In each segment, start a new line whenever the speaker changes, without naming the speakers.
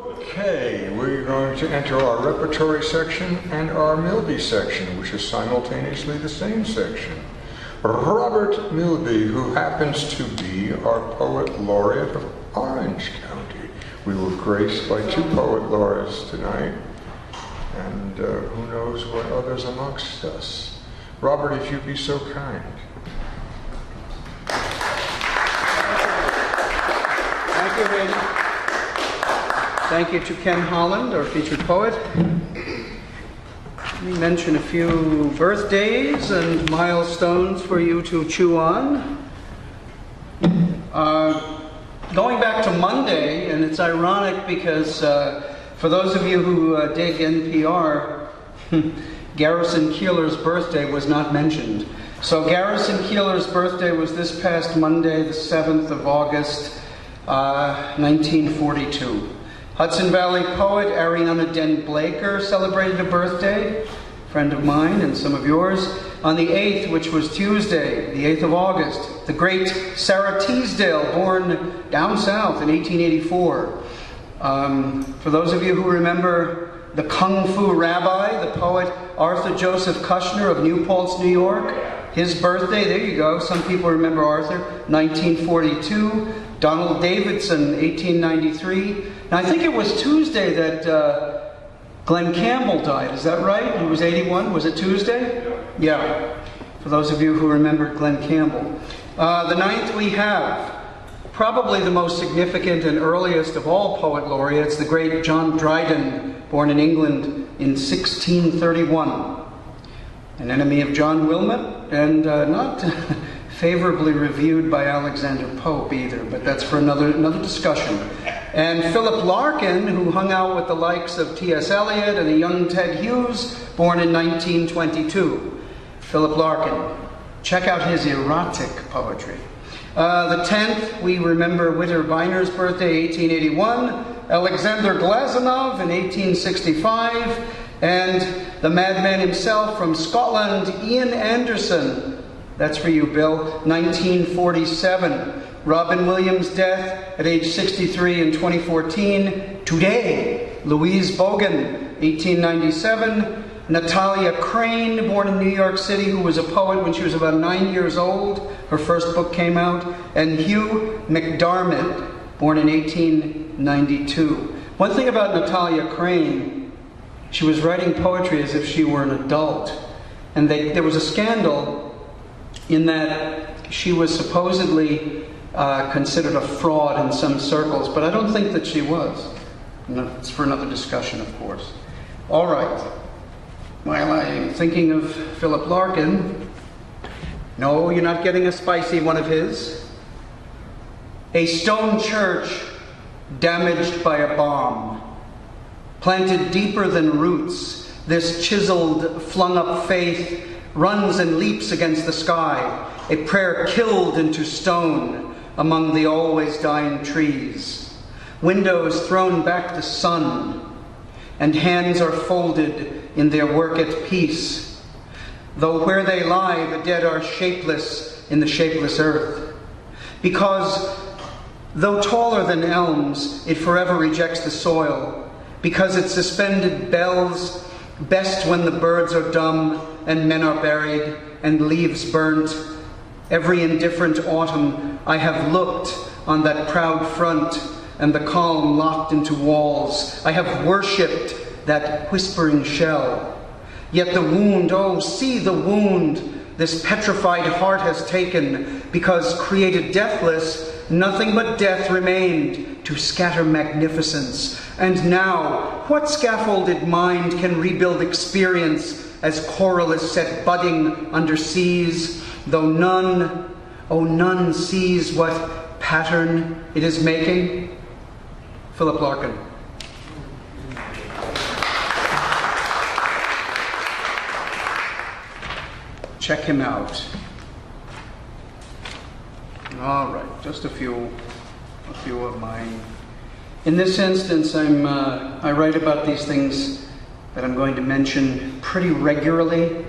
Okay, we're going to enter our repertory section and our Milby section, which is simultaneously the same section. Robert Milby, who happens to be our Poet Laureate of Orange County. We were graced by 2 Poet Laureates tonight, and who knows what others amongst us. Robert, if you'd be so kind.
Thank you, Randy. Thank you to Ken Howland, our featured poet. Let me mention a few birthdays and milestones for you to chew on. Going back to Monday, and it's ironic because for those of you who dig NPR, Garrison Keillor's birthday was not mentioned. So Garrison Keillor's birthday was this past Monday, the 7th of August, 1942. Hudson Valley poet Ariana Den Blaker celebrated a birthday, friend of mine and some of yours, on the 8th, which was Tuesday, the 8th of August. The great Sarah Teasdale, born down south in 1884. For those of you who remember the Kung Fu Rabbi, the poet Arthur Joseph Kushner of New Paltz, New York, his birthday, there you go, some people remember Arthur, 1942. Donald Davidson, 1893. Now, I think it was Tuesday that Glenn Campbell died. Is that right? He was 81. Was it Tuesday? Yeah. For those of you who remember Glenn Campbell. The 9th we have probably the most significant and earliest of all poet laureates, the great John Dryden, born in England in 1631. An enemy of John Wilmot, and not favorably reviewed by Alexander Pope either, but that's for another discussion. And Philip Larkin, who hung out with the likes of T.S. Eliot and the young Ted Hughes, born in 1922. Philip Larkin. Check out his erotic poetry. The 10th, we remember Witter Bynner's birthday, 1881, Alexander Glazunov in 1865, and the madman himself from Scotland, Ian Anderson. That's for you, Bill. 1947. Robin Williams' death at age 63 in 2014. Today, Louise Bogan, 1897. Natalia Crane, born in New York City, who was a poet when she was about 9 years old. Her first book came out. And Hugh McDermott, born in 1892. One thing about Natalia Crane, she was writing poetry as if she were an adult. And there was a scandal in that she was supposedly considered a fraud in some circles, but I don't think that she was. It's for another discussion, of course. All right. While I'm thinking of Philip Larkin, no, you're not getting a spicy one of his. A stone church damaged by a bomb. Planted deeper than roots, this chiseled, flung-up faith runs and leaps against the sky, a prayer killed into stone among the always dying trees. Windows thrown back to sun, and hands are folded in their work at peace. Though where they lie, the dead are shapeless in the shapeless earth. Because though taller than elms, it forever rejects the soil. Because its suspended bells best when the birds are dumb and men are buried and leaves burnt. Every indifferent autumn I have looked on that proud front and the calm locked into walls. I have worshipped that whispering shell. Yet the wound, oh, see the wound this petrified heart has taken, because created deathless, nothing but death remained to scatter magnificence. And now, what scaffolded mind can rebuild experience as coral is set budding under seas, though none, oh, none sees what pattern it is making? Philip Larkin. Check him out. All right, just a few of mine. In this instance, I write about these things that I'm going to mention pretty regularly.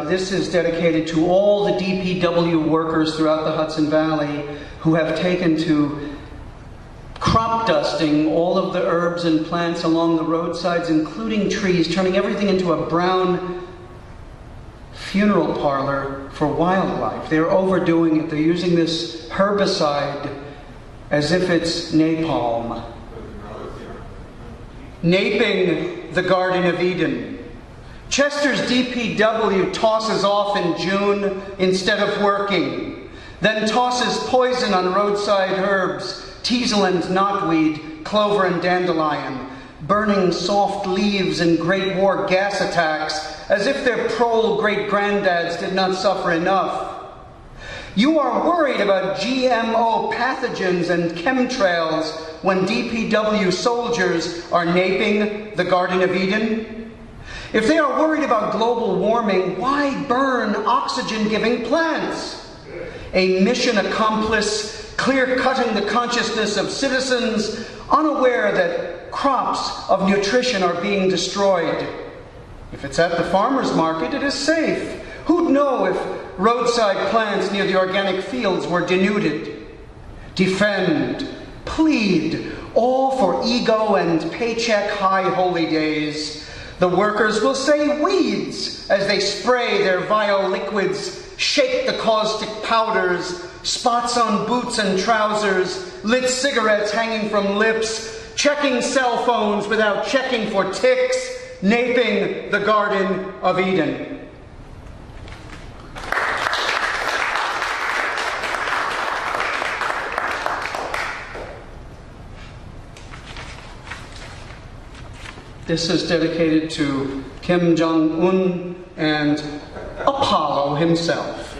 This is dedicated to all the DPW workers throughout the Hudson Valley who have taken to crop crop dusting all of the herbs and plants along the roadsides, including trees, turning everything into a brown funeral parlor for wildlife. They're overdoing it. They're using this herbicide as if it's napalm. Naping the Garden of Eden. Chester's DPW tosses off in June instead of working, then tosses poison on roadside herbs, teasel and knotweed, clover and dandelion, burning soft leaves in Great War gas attacks, as if their prole great-granddads did not suffer enough. You are worried about GMO pathogens and chemtrails when DPW soldiers are naping the Garden of Eden? If they are worried about global warming, why burn oxygen-giving plants? A mission accomplice clear-cutting the consciousness of citizens unaware that crops of nutrition are being destroyed. If it's at the farmer's market, it is safe. Who'd know if roadside plants near the organic fields were denuded? Defend, plead, all for ego and paycheck high holy days. The workers will say weeds as they spray their vile liquids, shake the caustic powders, spots on boots and trousers, lit cigarettes hanging from lips, checking cell phones without checking for ticks, naping the Garden of Eden. This is dedicated to Kim Jong-un and Apollo himself.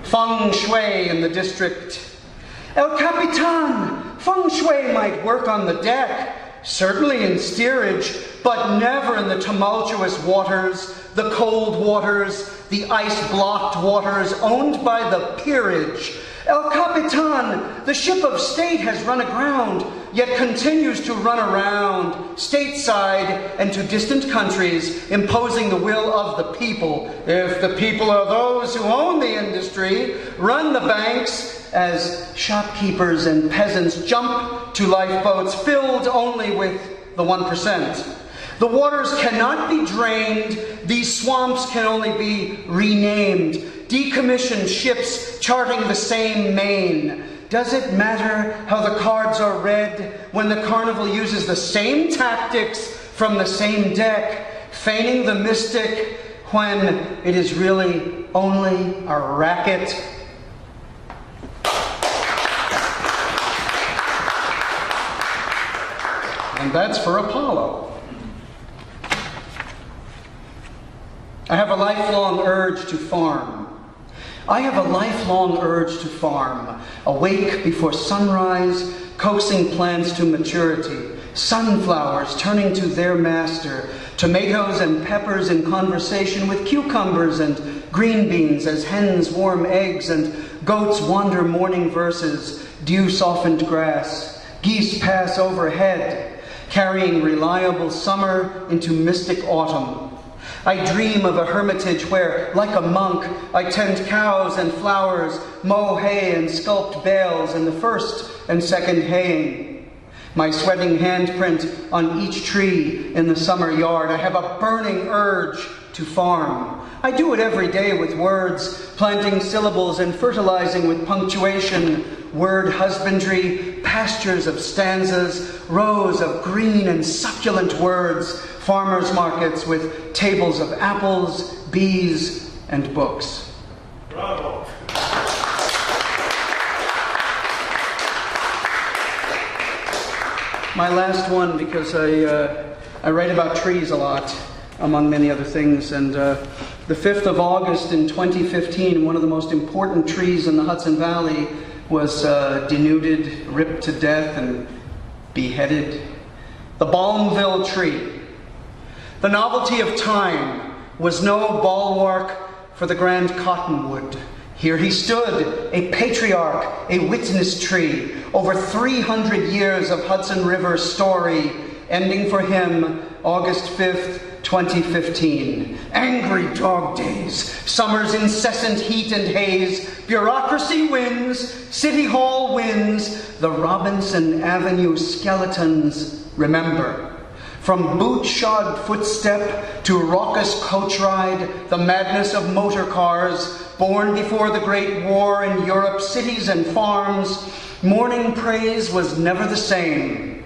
Feng Shui in the district. El Capitan, Feng Shui might work on the deck, certainly in steerage, but never in the tumultuous waters, the cold waters, the ice-blocked waters owned by the peerage. El Capitan, the ship of state has run aground, yet continues to run around, stateside and to distant countries, imposing the will of the people. If the people are those who own the industry, run the banks, as shopkeepers and peasants jump to lifeboats filled only with the 1%. The waters cannot be drained, these swamps can only be renamed, decommissioned ships charting the same main. Does it matter how the cards are read when the carnival uses the same tactics from the same deck, feigning the mystic when it is really only a racket? And that's for Apollo. I have a lifelong urge to farm. I have a lifelong urge to farm, awake before sunrise, coaxing plants to maturity, sunflowers turning to their master, tomatoes and peppers in conversation with cucumbers and green beans as hens warm eggs and goats wander morning verses, dew-softened grass, geese pass overhead, carrying reliable summer into mystic autumn. I dream of a hermitage where, like a monk, I tend cows and flowers, mow hay and sculpt bales in the first and second haying. My sweating handprint on each tree in the summer yard. I have a burning urge to farm. I do it every day with words, planting syllables and fertilizing with punctuation, word husbandry, pastures of stanzas, rows of green and succulent words, farmers' markets with tables of apples, bees, and books.
Bravo.
My last one, because I write about trees a lot, among many other things, and the 5th of August in 2015, one of the most important trees in the Hudson Valley was denuded, ripped to death, and beheaded. The Balmville tree. The novelty of time was no bulwark for the grand cottonwood. Here he stood, a patriarch, a witness tree, over 300 years of Hudson River story, ending for him August 5th, 2015. Angry dog days, summer's incessant heat and haze, bureaucracy wins, City Hall wins, the Robinson Avenue skeletons remember. From boot-shod footstep to raucous coach ride, the madness of motor cars, born before the Great War in Europe's cities and farms, morning praise was never the same.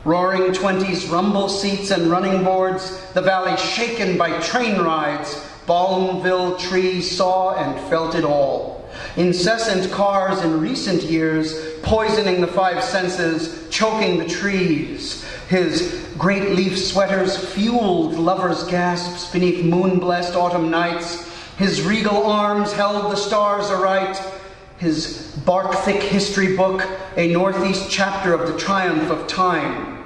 Roaring 20s rumble seats and running boards, the valley shaken by train rides, Balmville Tree saw and felt it all. Incessant cars in recent years, poisoning the five senses, choking the trees. His great leaf sweaters fueled lovers' gasps beneath moon-blessed autumn nights. His regal arms held the stars aright. His bark-thick history book, a northeast chapter of the triumph of time.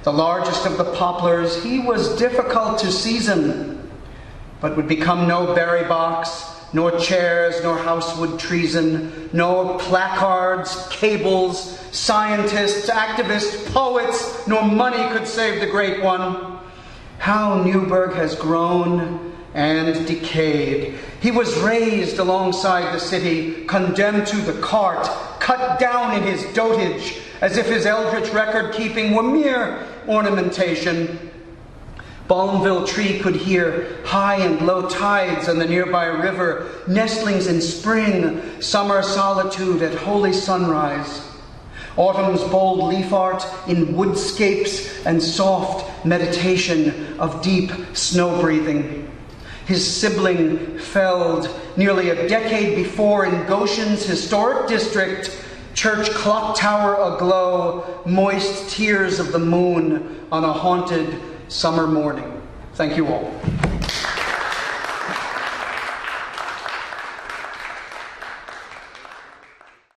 The largest of the poplars, he was difficult to season, but would become no berry box, nor chairs, nor housewood treason, nor placards, cables, scientists, activists, poets, nor money could save the great one. How Newburgh has grown and decayed. He was raised alongside the city, condemned to the cart, cut down in his dotage, as if his eldritch record-keeping were mere ornamentation. Balmville Tree could hear high and low tides on the nearby river, nestlings in spring, summer solitude at holy sunrise, autumn's bold leaf art in woodscapes and soft meditation of deep snow breathing. His sibling felled nearly a decade before in Goshen's historic district, church clock tower aglow, moist tears of the moon on a haunted summer morning. Thank you all.